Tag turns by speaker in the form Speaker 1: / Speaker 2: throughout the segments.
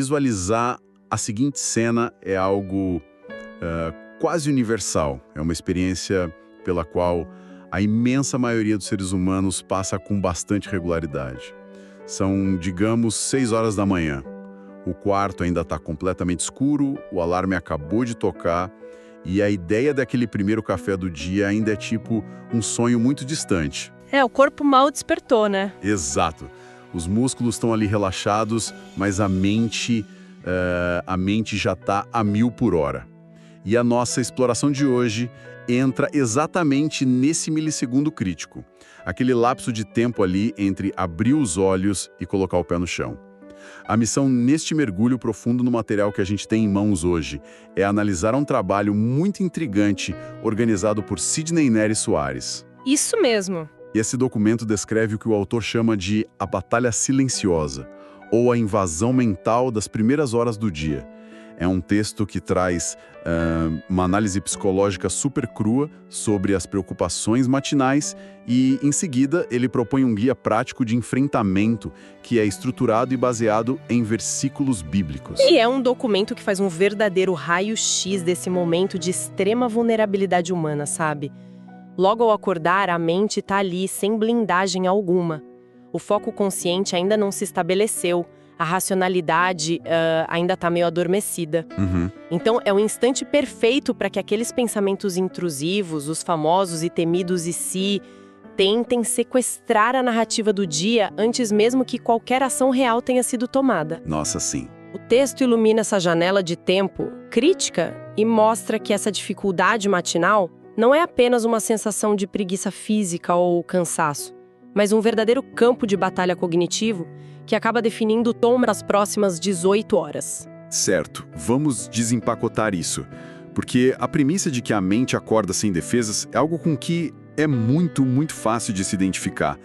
Speaker 1: visualizar a seguinte cena é algo quase universal. É uma experiência pela qual a imensa maioria dos seres humanos passa com bastante regularidade. São, digamos, 6 horas da manhã. O quarto ainda está completamente escuro, o alarme acabou de tocar e a ideia daquele primeiro café do dia ainda é tipo um sonho muito distante.
Speaker 2: O corpo mal despertou, né?
Speaker 1: Exato. Os músculos estão ali relaxados, mas a mente já está a 1000 por hora. E a nossa exploração de hoje entra exatamente nesse milissegundo crítico. Aquele lapso de tempo ali entre abrir os olhos e colocar o pé no chão. A missão neste mergulho profundo no material que a gente tem em mãos hoje é analisar um trabalho muito intrigante organizado por Sidney Neri Soares.
Speaker 2: Isso mesmo.
Speaker 1: Esse documento descreve o que o autor chama de a batalha silenciosa, ou a invasão mental das primeiras horas do dia. É um texto que traz uma análise psicológica super crua sobre as preocupações matinais e, em seguida, ele propõe um guia prático de enfrentamento que é estruturado e baseado em versículos bíblicos.
Speaker 2: E é um documento que faz um verdadeiro raio-x desse momento de extrema vulnerabilidade humana, sabe? Logo ao acordar, a mente está ali, sem blindagem alguma. O foco consciente ainda não se estabeleceu. A racionalidade ainda está meio adormecida. Então, é um instante perfeito para que aqueles pensamentos intrusivos, os famosos e temidos e si, tentem sequestrar a narrativa do dia antes mesmo que qualquer ação real tenha sido tomada.
Speaker 1: Nossa, sim.
Speaker 2: O texto ilumina essa janela de tempo crítica e mostra que essa dificuldade matinal não é apenas uma sensação de preguiça física ou cansaço, mas um verdadeiro campo de batalha cognitivo que acaba definindo o tom das próximas 18 horas.
Speaker 1: Certo, vamos desempacotar isso. Porque a premissa de que a mente acorda sem defesas é algo com que é muito fácil de se identificar.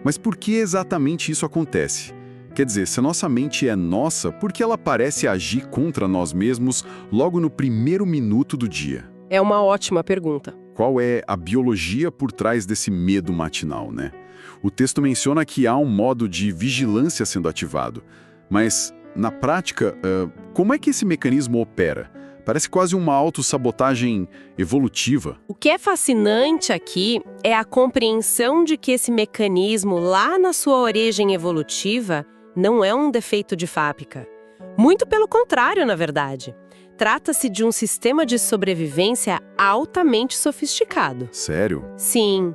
Speaker 1: Mas por que exatamente isso acontece? Quer dizer, se a nossa mente é nossa, por que ela parece agir contra nós mesmos logo no primeiro minuto do dia?
Speaker 2: É uma ótima pergunta.
Speaker 1: Qual é a biologia por trás desse medo matinal, né? O texto menciona que há um modo de vigilância sendo ativado. Mas, na prática, como é que esse mecanismo opera? Parece quase uma autossabotagem evolutiva.
Speaker 2: O que é fascinante aqui é a compreensão de que esse mecanismo, lá na sua origem evolutiva, não é um defeito de fábrica. Muito pelo contrário, na verdade. Trata-se de um sistema de sobrevivência altamente sofisticado.
Speaker 1: Sério?
Speaker 2: Sim.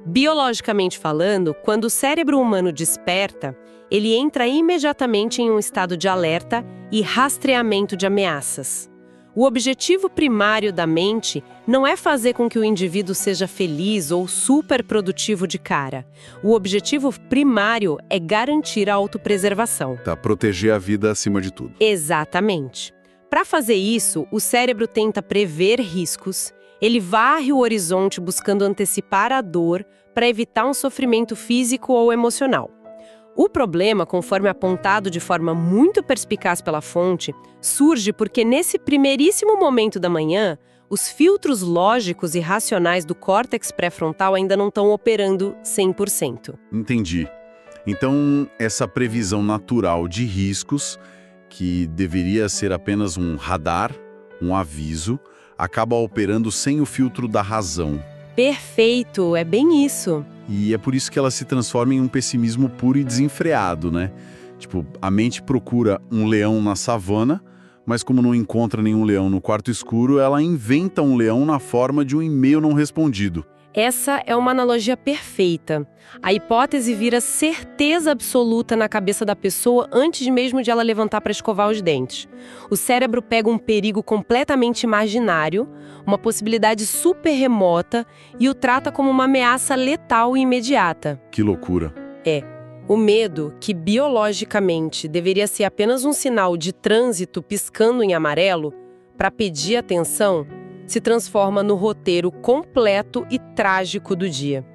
Speaker 2: Biologicamente falando, quando o cérebro humano desperta, ele entra imediatamente em um estado de alerta e rastreamento de ameaças. O objetivo primário da mente não é fazer com que o indivíduo seja feliz ou super produtivo de cara. O objetivo primário é garantir a autopreservação.
Speaker 1: Proteger a vida acima de tudo.
Speaker 2: Exatamente. Para fazer isso, o cérebro tenta prever riscos. Ele varre o horizonte buscando antecipar a dor para evitar um sofrimento físico ou emocional. O problema, conforme apontado de forma muito perspicaz pela fonte, surge porque nesse primeiríssimo momento da manhã, os filtros lógicos e racionais do córtex pré-frontal ainda não estão operando 100%.
Speaker 1: Entendi. Então, essa previsão natural de riscos, que deveria ser apenas um radar, um aviso, acaba operando sem o filtro da razão.
Speaker 2: Perfeito, é bem isso.
Speaker 1: E é por isso que ela se transforma em um pessimismo puro e desenfreado, né? Tipo, a mente procura um leão na savana, mas como não encontra nenhum leão no quarto escuro, ela inventa um leão na forma de um e-mail não respondido.
Speaker 2: Essa é uma analogia perfeita. A hipótese vira certeza absoluta na cabeça da pessoa antes mesmo de ela levantar para escovar os dentes. O cérebro pega um perigo completamente imaginário, uma possibilidade super remota, e o trata como uma ameaça letal e imediata.
Speaker 1: Que loucura.
Speaker 2: O medo, que biologicamente deveria ser apenas um sinal de trânsito piscando em amarelo, para pedir atenção, se transforma no roteiro completo e trágico do dia.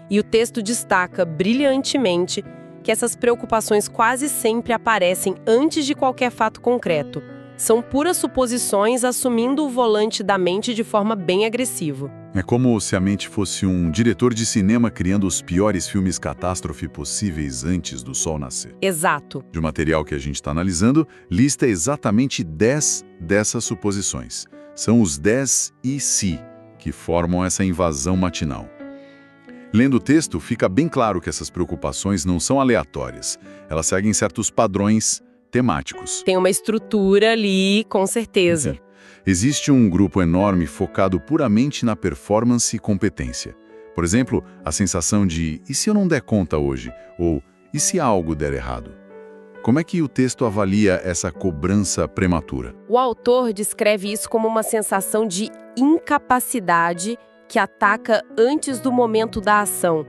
Speaker 2: E o texto destaca brilhantemente que essas preocupações quase sempre aparecem antes de qualquer fato concreto. São puras suposições assumindo o volante da mente de forma bem agressiva.
Speaker 1: É como se a mente fosse um diretor de cinema criando os piores filmes catástrofe possíveis antes do sol nascer.
Speaker 2: Exato.
Speaker 1: De material que a gente está analisando, lista exatamente 10 dessas suposições. São os 10 e se que formam essa invasão matinal. Lendo o texto, fica bem claro que essas preocupações não são aleatórias. Elas seguem certos padrões temáticos.
Speaker 2: Tem uma estrutura ali, com certeza.
Speaker 1: Existe um grupo enorme focado puramente na performance e competência. Por exemplo, a sensação de "e se eu não der conta hoje?" ou "e se algo der errado?" Como é que o texto avalia essa cobrança prematura?
Speaker 2: O autor descreve isso como uma sensação de incapacidade que ataca antes do momento da ação.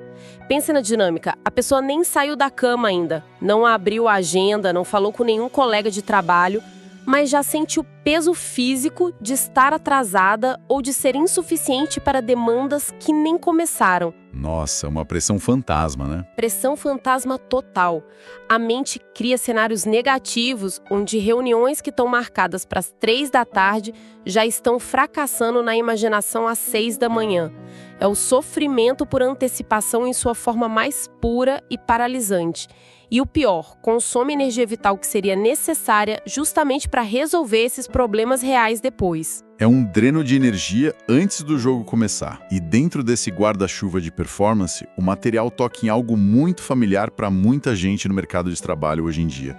Speaker 2: Pense na dinâmica. A pessoa nem saiu da cama ainda, não abriu a agenda, não falou com nenhum colega de trabalho, mas já sente o peso físico de estar atrasada ou de ser insuficiente para demandas que nem começaram.
Speaker 1: Nossa, uma pressão fantasma, né?
Speaker 2: Pressão fantasma total. A mente cria cenários negativos, onde reuniões que estão marcadas para as 3 da tarde já estão fracassando na imaginação às 6 da manhã. É o sofrimento por antecipação em sua forma mais pura e paralisante. E o pior, consome energia vital que seria necessária justamente para resolver esses problemas reais depois.
Speaker 1: É um dreno de energia antes do jogo começar. E dentro desse guarda-chuva de performance, o material toca em algo muito familiar para muita gente no mercado de trabalho hoje em dia,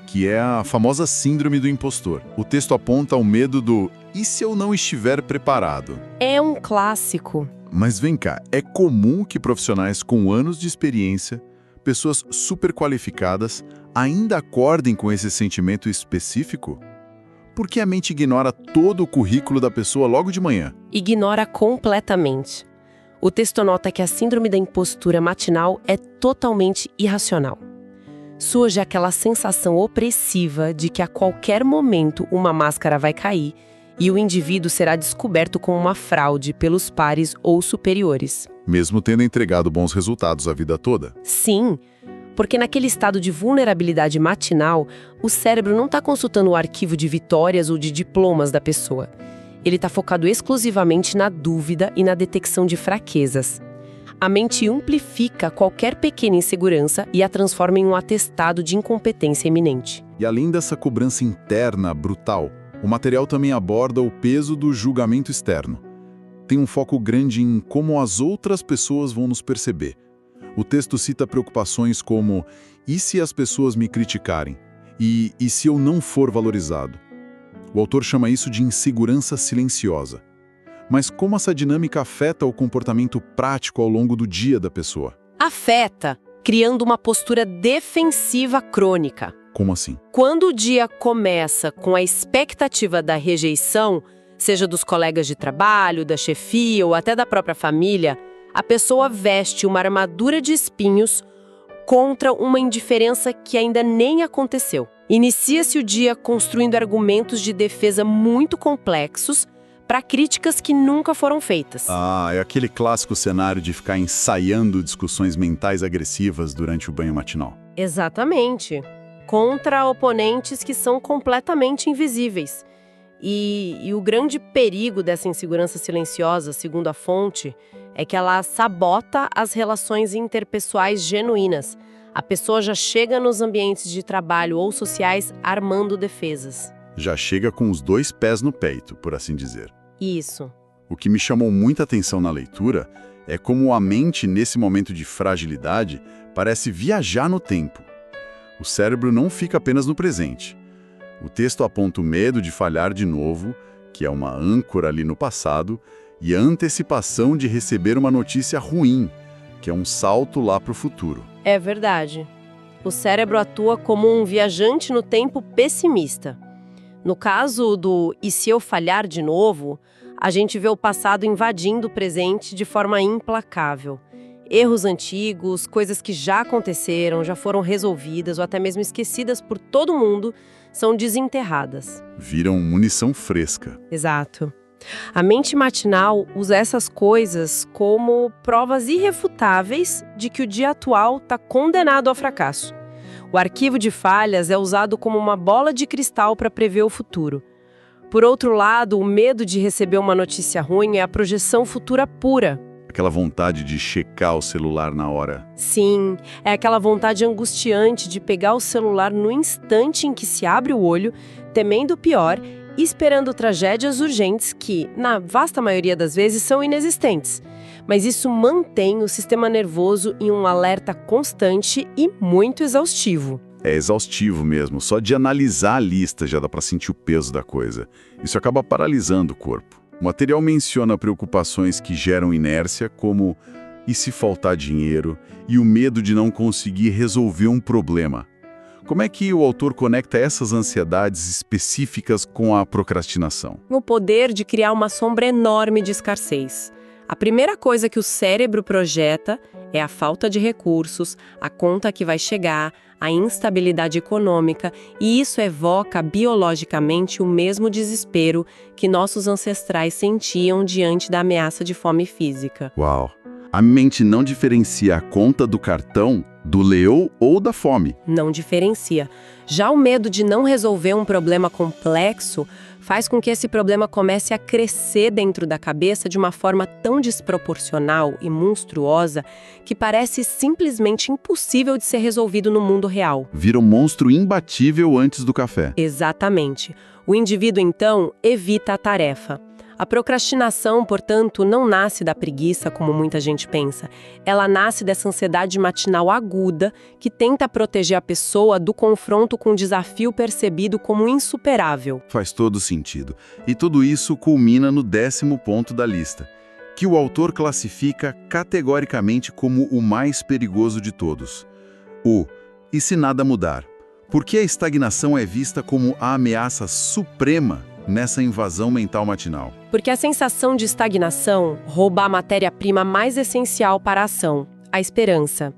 Speaker 1: que é a famosa síndrome do impostor. O texto aponta o medo do "e se eu não estiver preparado?"
Speaker 2: É um clássico.
Speaker 1: Mas vem cá, é comum que profissionais com anos de experiência, pessoas super qualificadas, ainda acordem com esse sentimento específico? Por que a mente ignora todo o currículo da pessoa logo de manhã?
Speaker 2: Ignora completamente. O texto nota que a síndrome da impostura matinal é totalmente irracional. Surge aquela sensação opressiva de que a qualquer momento uma máscara vai cair e o indivíduo será descoberto como uma fraude pelos pares ou superiores.
Speaker 1: Mesmo tendo entregado bons resultados a vida toda?
Speaker 2: Sim, porque naquele estado de vulnerabilidade matinal, o cérebro não está consultando o arquivo de vitórias ou de diplomas da pessoa. Ele está focado exclusivamente na dúvida e na detecção de fraquezas. A mente amplifica qualquer pequena insegurança e a transforma em um atestado de incompetência iminente.
Speaker 1: E além dessa cobrança interna brutal, o material também aborda o peso do julgamento externo. Tem um foco grande em como as outras pessoas vão nos perceber. O texto cita preocupações como "e se as pessoas me criticarem?" e se eu não for valorizado?" O autor chama isso de insegurança silenciosa. Mas como essa dinâmica afeta o comportamento prático ao longo do dia da pessoa?
Speaker 2: Afeta, criando uma postura defensiva crônica.
Speaker 1: Como assim?
Speaker 2: Quando o dia começa com a expectativa da rejeição, seja dos colegas de trabalho, da chefia ou até da própria família, a pessoa veste uma armadura de espinhos contra uma indiferença que ainda nem aconteceu. Inicia-se o dia construindo argumentos de defesa muito complexos para críticas que nunca foram feitas.
Speaker 1: Ah, é aquele clássico cenário de ficar ensaiando discussões mentais agressivas durante o banho matinal.
Speaker 2: Exatamente. Contra oponentes que são completamente invisíveis. E o grande perigo dessa insegurança silenciosa, segundo a fonte, é que ela sabota as relações interpessoais genuínas. A pessoa já chega nos ambientes de trabalho ou sociais armando defesas.
Speaker 1: Já chega com os 2 pés no peito, por assim dizer.
Speaker 2: Isso.
Speaker 1: O que me chamou muita atenção na leitura é como a mente, nesse momento de fragilidade, parece viajar no tempo. O cérebro não fica apenas no presente. O texto aponta o medo de falhar de novo, que é uma âncora ali no passado, e a antecipação de receber uma notícia ruim, que é um salto lá para o futuro.
Speaker 2: É verdade. O cérebro atua como um viajante no tempo pessimista. No caso do "e se eu falhar de novo?", a gente vê o passado invadindo o presente de forma implacável. Erros antigos, coisas que já aconteceram, já foram resolvidas ou até mesmo esquecidas por todo mundo, são desenterradas.
Speaker 1: Viram munição fresca.
Speaker 2: Exato. A mente matinal usa essas coisas como provas irrefutáveis de que o dia atual está condenado ao fracasso. O arquivo de falhas é usado como uma bola de cristal para prever o futuro. Por outro lado, o medo de receber uma notícia ruim é a projeção futura pura.
Speaker 1: Aquela vontade de checar o celular na hora.
Speaker 2: Sim, é aquela vontade angustiante de pegar o celular no instante em que se abre o olho, temendo o pior e esperando tragédias urgentes que, na vasta maioria das vezes, são inexistentes. Mas isso mantém o sistema nervoso em um alerta constante e muito exaustivo.
Speaker 1: É exaustivo mesmo, só de analisar a lista já dá para sentir o peso da coisa. Isso acaba paralisando o corpo. O material menciona preocupações que geram inércia, como e se faltar dinheiro e o medo de não conseguir resolver um problema. Como é que o autor conecta essas ansiedades específicas com a procrastinação?
Speaker 2: O poder de criar uma sombra enorme de escassez. A primeira coisa que o cérebro projeta é a falta de recursos, a conta que vai chegar, a instabilidade econômica, e isso evoca biologicamente o mesmo desespero que nossos ancestrais sentiam diante da ameaça de fome física.
Speaker 1: Uau! A mente não diferencia a conta do cartão do leão ou da fome.
Speaker 2: Não diferencia. Já o medo de não resolver um problema complexo faz com que esse problema comece a crescer dentro da cabeça de uma forma tão desproporcional e monstruosa que parece simplesmente impossível de ser resolvido no mundo real.
Speaker 1: Vira um monstro imbatível antes do café.
Speaker 2: Exatamente. O indivíduo, então, evita a tarefa. A procrastinação, portanto, não nasce da preguiça, como muita gente pensa. Ela nasce dessa ansiedade matinal aguda que tenta proteger a pessoa do confronto com um desafio percebido como insuperável.
Speaker 1: Faz todo sentido. E tudo isso culmina no 10º ponto da lista, que o autor classifica categoricamente como o mais perigoso de todos. E se nada mudar? Por que a estagnação é vista como a ameaça suprema nessa invasão mental matinal?
Speaker 2: Porque a sensação de estagnação rouba a matéria-prima mais essencial para a ação, a esperança.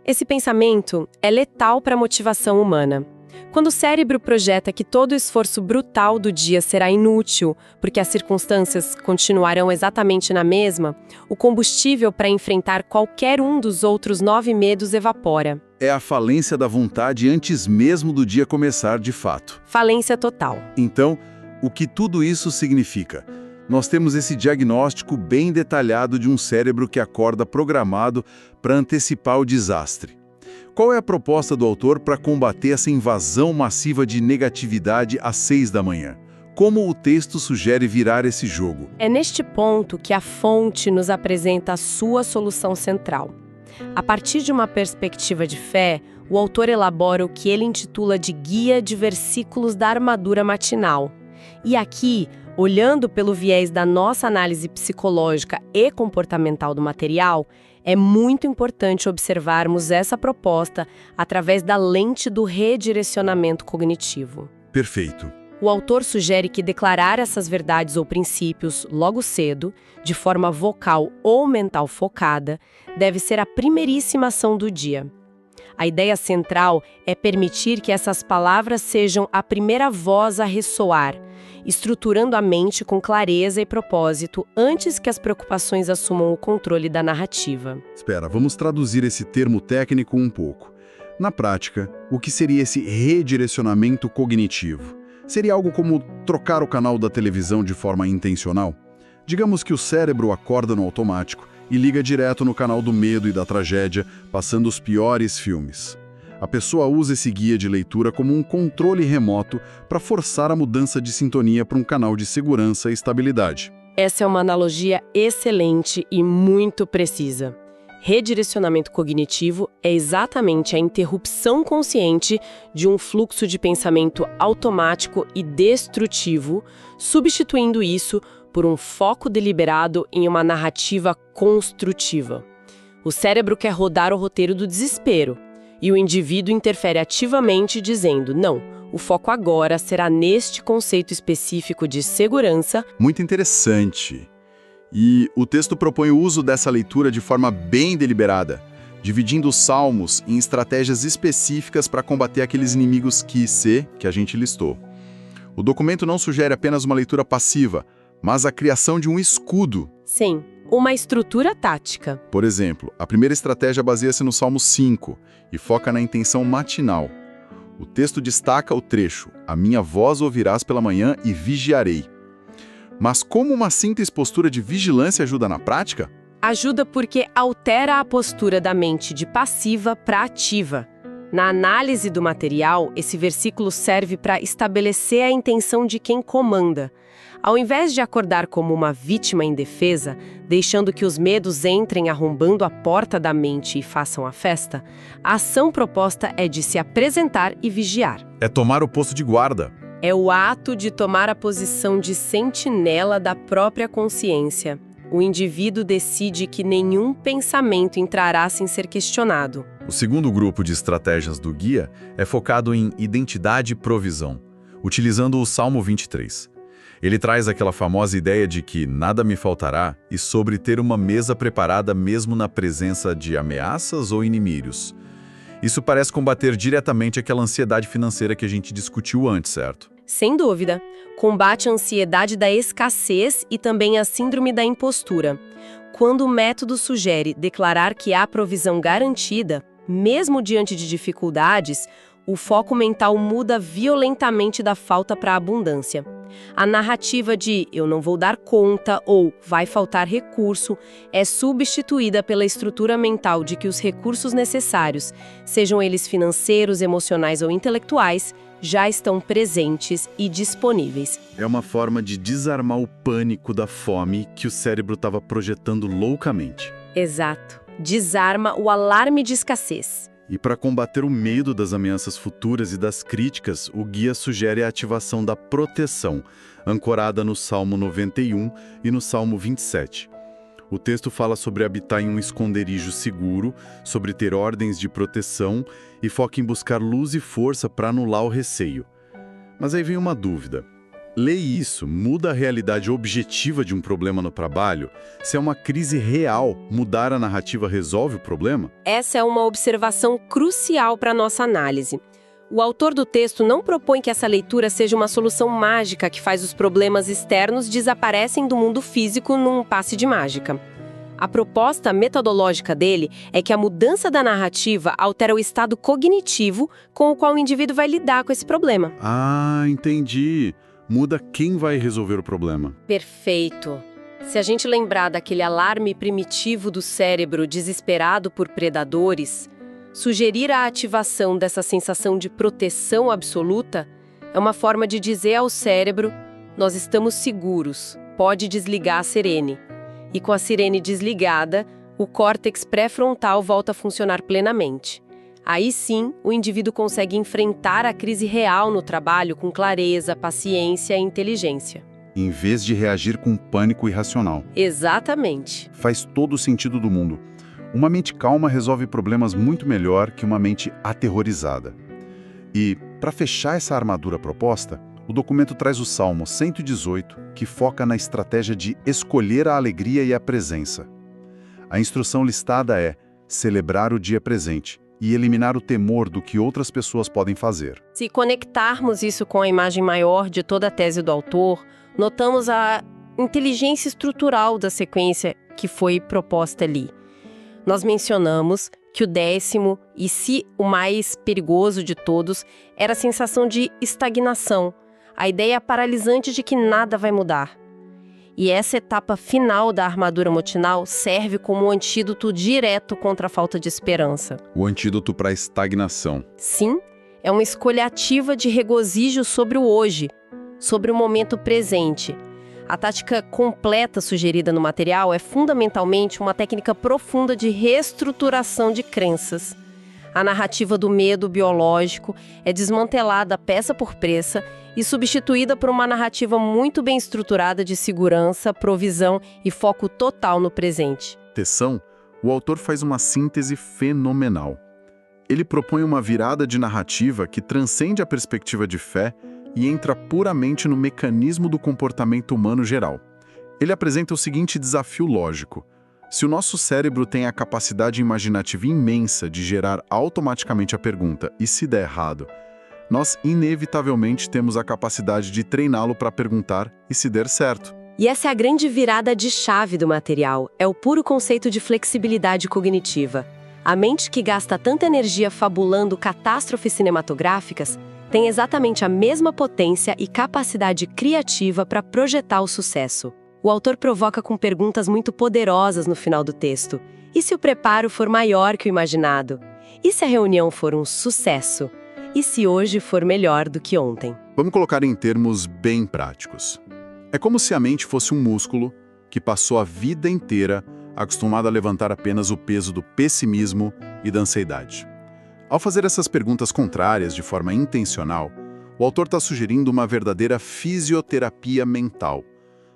Speaker 2: Esse pensamento é letal para a motivação humana. Quando o cérebro projeta que todo o esforço brutal do dia será inútil, porque as circunstâncias continuarão exatamente na mesma, o combustível para enfrentar qualquer um dos outros 9 medos evapora.
Speaker 1: É a falência da vontade antes mesmo do dia começar de fato.
Speaker 2: Falência total.
Speaker 1: Então, o que tudo isso significa? Nós temos esse diagnóstico bem detalhado de um cérebro que acorda programado para antecipar o desastre. Qual é a proposta do autor para combater essa invasão massiva de negatividade às 6 da manhã? Como o texto sugere virar esse jogo?
Speaker 2: É neste ponto que a fonte nos apresenta a sua solução central. A partir de uma perspectiva de fé, o autor elabora o que ele intitula de Guia de Versículos da Armadura Matinal. E aqui, olhando pelo viés da nossa análise psicológica e comportamental do material, é muito importante observarmos essa proposta através da lente do redirecionamento cognitivo.
Speaker 1: Perfeito.
Speaker 2: O autor sugere que declarar essas verdades ou princípios logo cedo, de forma vocal ou mental focada, deve ser a primeiríssima ação do dia. A ideia central é permitir que essas palavras sejam a primeira voz a ressoar, estruturando a mente com clareza e propósito antes que as preocupações assumam o controle da narrativa.
Speaker 1: Espera, vamos traduzir esse termo técnico um pouco. Na prática, o que seria esse redirecionamento cognitivo? Seria algo como trocar o canal da televisão de forma intencional? Digamos que o cérebro acorda no automático e liga direto no canal do medo e da tragédia, passando os piores filmes. A pessoa usa esse guia de leitura como um controle remoto para forçar a mudança de sintonia para um canal de segurança e estabilidade.
Speaker 2: Essa é uma analogia excelente e muito precisa. Redirecionamento cognitivo é exatamente a interrupção consciente de um fluxo de pensamento automático e destrutivo, substituindo isso por um foco deliberado em uma narrativa construtiva. O cérebro quer rodar o roteiro do desespero, e o indivíduo interfere ativamente dizendo, não, o foco agora será neste conceito específico de segurança.
Speaker 1: Muito interessante. E o texto propõe o uso dessa leitura de forma bem deliberada, dividindo os salmos em estratégias específicas para combater aqueles inimigos que a gente listou. O documento não sugere apenas uma leitura passiva, mas a criação de um escudo.
Speaker 2: Sim, uma estrutura tática.
Speaker 1: Por exemplo, a primeira estratégia baseia-se no Salmo 5 e foca na intenção matinal. O texto destaca o trecho: "A minha voz ouvirás pela manhã e vigiarei". Mas como uma simples postura de vigilância ajuda na prática?
Speaker 2: Ajuda porque altera a postura da mente de passiva para ativa. Na análise do material, esse versículo serve para estabelecer a intenção de quem comanda. Ao invés de acordar como uma vítima indefesa, deixando que os medos entrem arrombando a porta da mente e façam a festa, a ação proposta é de se apresentar e vigiar.
Speaker 1: É tomar o posto de guarda.
Speaker 2: É o ato de tomar a posição de sentinela da própria consciência. O indivíduo decide que nenhum pensamento entrará sem ser questionado.
Speaker 1: O segundo grupo de estratégias do guia é focado em identidade e provisão, utilizando o Salmo 23. Ele traz aquela famosa ideia de que nada me faltará e sobre ter uma mesa preparada mesmo na presença de ameaças ou inimigos. Isso parece combater diretamente aquela ansiedade financeira que a gente discutiu antes, certo?
Speaker 2: Sem dúvida, combate a ansiedade da escassez e também a síndrome da impostura. Quando o método sugere declarar que há provisão garantida, mesmo diante de dificuldades, o foco mental muda violentamente da falta para a abundância. A narrativa de "eu não vou dar conta" ou "vai faltar recurso" é substituída pela estrutura mental de que os recursos necessários, sejam eles financeiros, emocionais ou intelectuais, já estão presentes e disponíveis.
Speaker 1: É uma forma de desarmar o pânico da fome que o cérebro estava projetando loucamente.
Speaker 2: Exato. Desarma o alarme de escassez.
Speaker 1: E para combater o medo das ameaças futuras e das críticas, o guia sugere a ativação da proteção, ancorada no Salmo 91 e no Salmo 27. O texto fala sobre habitar em um esconderijo seguro, sobre ter ordens de proteção e foca em buscar luz e força para anular o receio. Mas aí vem uma dúvida. Ler isso muda a realidade objetiva de um problema no trabalho? Se é uma crise real, mudar a narrativa resolve o problema?
Speaker 2: Essa é uma observação crucial para a nossa análise. O autor do texto não propõe que essa leitura seja uma solução mágica que faz os problemas externos desaparecem do mundo físico num passe de mágica. A proposta metodológica dele é que a mudança da narrativa altera o estado cognitivo com o qual o indivíduo vai lidar com esse problema.
Speaker 1: Ah, entendi. Muda quem vai resolver o problema.
Speaker 2: Perfeito. Se a gente lembrar daquele alarme primitivo do cérebro desesperado por predadores, sugerir a ativação dessa sensação de proteção absoluta é uma forma de dizer ao cérebro: nós estamos seguros, pode desligar a sirene. E com a sirene desligada, o córtex pré-frontal volta a funcionar plenamente. Aí sim, o indivíduo consegue enfrentar a crise real no trabalho com clareza, paciência e inteligência.
Speaker 1: Em vez de reagir com pânico irracional.
Speaker 2: Exatamente.
Speaker 1: Faz todo o sentido do mundo. Uma mente calma resolve problemas muito melhor que uma mente aterrorizada. E, para fechar essa armadura proposta, o documento traz o Salmo 118, que foca na estratégia de escolher a alegria e a presença. A instrução listada é celebrar o dia presente e eliminar o temor do que outras pessoas podem fazer.
Speaker 2: Se conectarmos isso com a imagem maior de toda a tese do autor, notamos a inteligência estrutural da sequência que foi proposta ali. Nós mencionamos que o 10º, e se o mais perigoso de todos, era a sensação de estagnação, a ideia paralisante de que nada vai mudar. E essa etapa final da armadura matinal serve como um antídoto direto contra a falta de esperança.
Speaker 1: O antídoto para a estagnação.
Speaker 2: Sim, é uma escolha ativa de regozijo sobre o hoje, sobre o momento presente. A tática completa sugerida no material é fundamentalmente uma técnica profunda de reestruturação de crenças. A narrativa do medo biológico é desmantelada peça por peça e substituída por uma narrativa muito bem estruturada de segurança, provisão e foco total no presente.
Speaker 1: Tessão, o autor faz uma síntese fenomenal. Ele propõe uma virada de narrativa que transcende a perspectiva de fé e entra puramente no mecanismo do comportamento humano geral. Ele apresenta o seguinte desafio lógico. Se o nosso cérebro tem a capacidade imaginativa imensa de gerar automaticamente a pergunta "e se der errado?", nós inevitavelmente temos a capacidade de treiná-lo para perguntar "e se der certo?".
Speaker 2: E essa é a grande virada de chave do material, é o puro conceito de flexibilidade cognitiva. A mente que gasta tanta energia fabulando catástrofes cinematográficas tem exatamente a mesma potência e capacidade criativa para projetar o sucesso. O autor provoca com perguntas muito poderosas no final do texto. E se o preparo for maior que o imaginado? E se a reunião for um sucesso? E se hoje for melhor do que ontem?
Speaker 1: Vamos colocar em termos bem práticos. É como se a mente fosse um músculo que passou a vida inteira acostumado a levantar apenas o peso do pessimismo e da ansiedade. Ao fazer essas perguntas contrárias de forma intencional, o autor está sugerindo uma verdadeira fisioterapia mental.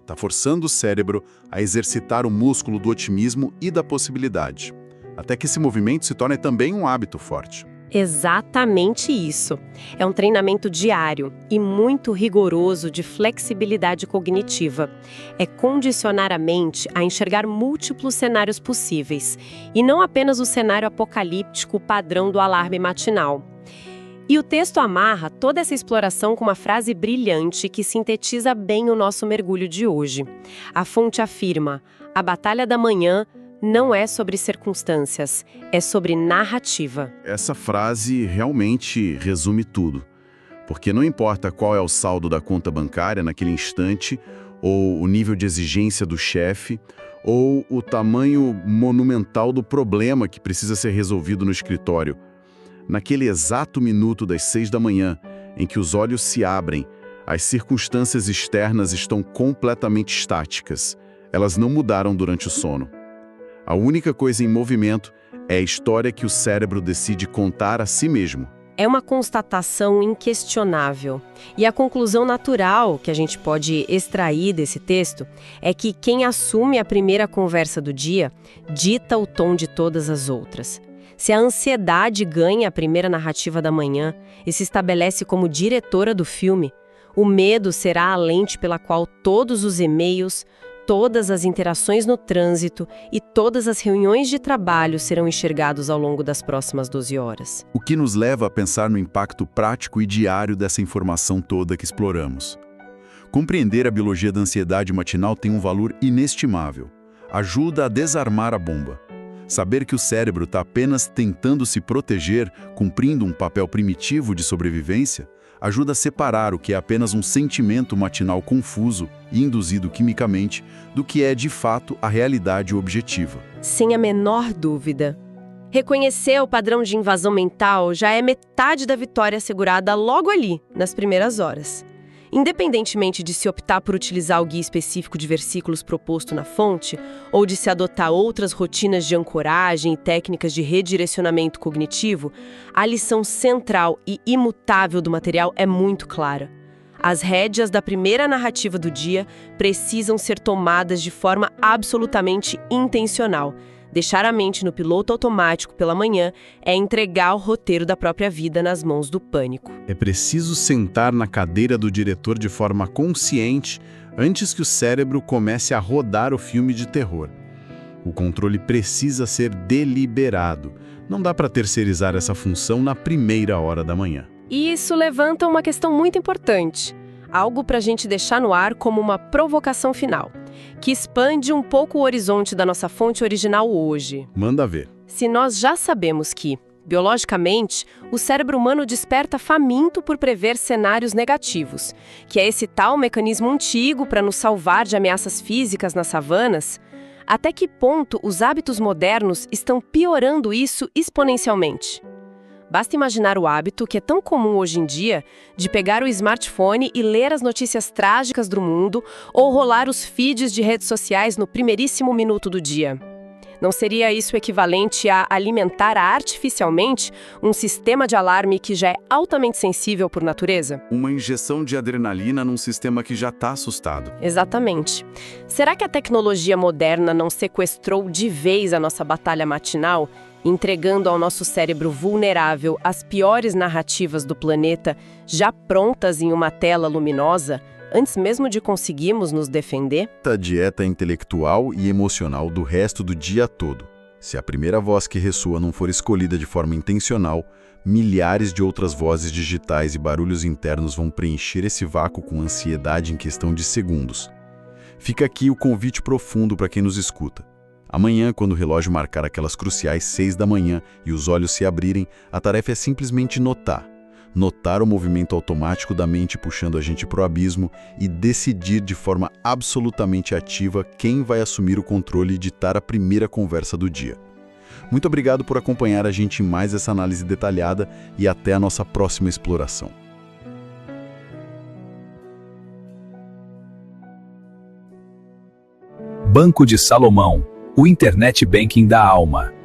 Speaker 1: Está forçando o cérebro a exercitar o músculo do otimismo e da possibilidade, até que esse movimento se torne também um hábito forte.
Speaker 2: Exatamente isso. É um treinamento diário e muito rigoroso de flexibilidade cognitiva. É condicionar a mente a enxergar múltiplos cenários possíveis, e não apenas o cenário apocalíptico padrão do alarme matinal. E o texto amarra toda essa exploração com uma frase brilhante que sintetiza bem o nosso mergulho de hoje. A fonte afirma: a batalha da manhã não é sobre circunstâncias, é sobre narrativa.
Speaker 1: Essa frase realmente resume tudo. Porque não importa qual é o saldo da conta bancária naquele instante, ou o nível de exigência do chefe, ou o tamanho monumental do problema que precisa ser resolvido no escritório. Naquele exato minuto das 6 da manhã, em que os olhos se abrem, as circunstâncias externas estão completamente estáticas. Elas não mudaram durante o sono. A única coisa em movimento é a história que o cérebro decide contar a si mesmo.
Speaker 2: É uma constatação inquestionável. E a conclusão natural que a gente pode extrair desse texto é que quem assume a primeira conversa do dia dita o tom de todas as outras. Se a ansiedade ganha a primeira narrativa da manhã e se estabelece como diretora do filme, o medo será a lente pela qual todos os e-mails, todas as interações no trânsito e todas as reuniões de trabalho serão enxergados ao longo das próximas 12 horas.
Speaker 1: O que nos leva a pensar no impacto prático e diário dessa informação toda que exploramos. Compreender a biologia da ansiedade matinal tem um valor inestimável. Ajuda a desarmar a bomba. Saber que o cérebro está apenas tentando se proteger, cumprindo um papel primitivo de sobrevivência, ajuda a separar o que é apenas um sentimento matinal confuso e induzido quimicamente do que é, de fato, a realidade objetiva.
Speaker 2: Sem a menor dúvida. Reconhecer o padrão de invasão mental já é metade da vitória assegurada logo ali, nas primeiras horas. Independentemente de se optar por utilizar o guia específico de versículos proposto na fonte, ou de se adotar outras rotinas de ancoragem e técnicas de redirecionamento cognitivo, a lição central e imutável do material é muito clara. As rédeas da primeira narrativa do dia precisam ser tomadas de forma absolutamente intencional. Deixar a mente no piloto automático pela manhã é entregar o roteiro da própria vida nas mãos do pânico.
Speaker 1: É preciso sentar na cadeira do diretor de forma consciente antes que o cérebro comece a rodar o filme de terror. O controle precisa ser deliberado. Não dá para terceirizar essa função na primeira hora da manhã.
Speaker 2: E isso levanta uma questão muito importante. Algo para a gente deixar no ar como uma provocação final, que expande um pouco o horizonte da nossa fonte original hoje.
Speaker 1: Manda ver.
Speaker 2: Se nós já sabemos que, biologicamente, o cérebro humano desperta faminto por prever cenários negativos, que é esse tal mecanismo antigo para nos salvar de ameaças físicas nas savanas, até que ponto os hábitos modernos estão piorando isso exponencialmente? Basta imaginar o hábito, que é tão comum hoje em dia, de pegar o smartphone e ler as notícias trágicas do mundo ou rolar os feeds de redes sociais no primeiríssimo minuto do dia. Não seria isso equivalente a alimentar artificialmente um sistema de alarme que já é altamente sensível por natureza?
Speaker 1: Uma injeção de adrenalina num sistema que já está assustado.
Speaker 2: Exatamente. Será que a tecnologia moderna não sequestrou de vez a nossa batalha matinal, entregando ao nosso cérebro vulnerável as piores narrativas do planeta, já prontas em uma tela luminosa, antes mesmo de conseguirmos nos defender?
Speaker 1: A dieta intelectual e emocional do resto do dia todo. Se a primeira voz que ressoa não for escolhida de forma intencional, milhares de outras vozes digitais e barulhos internos vão preencher esse vácuo com ansiedade em questão de segundos. Fica aqui o convite profundo para quem nos escuta. Amanhã, quando o relógio marcar aquelas cruciais 6 da manhã e os olhos se abrirem, a tarefa é simplesmente notar. Notar o movimento automático da mente puxando a gente para o abismo e decidir de forma absolutamente ativa quem vai assumir o controle e ditar a primeira conversa do dia. Muito obrigado por acompanhar a gente em mais essa análise detalhada e até a nossa próxima exploração.
Speaker 3: Banco de Salomão, o Internet Banking da alma.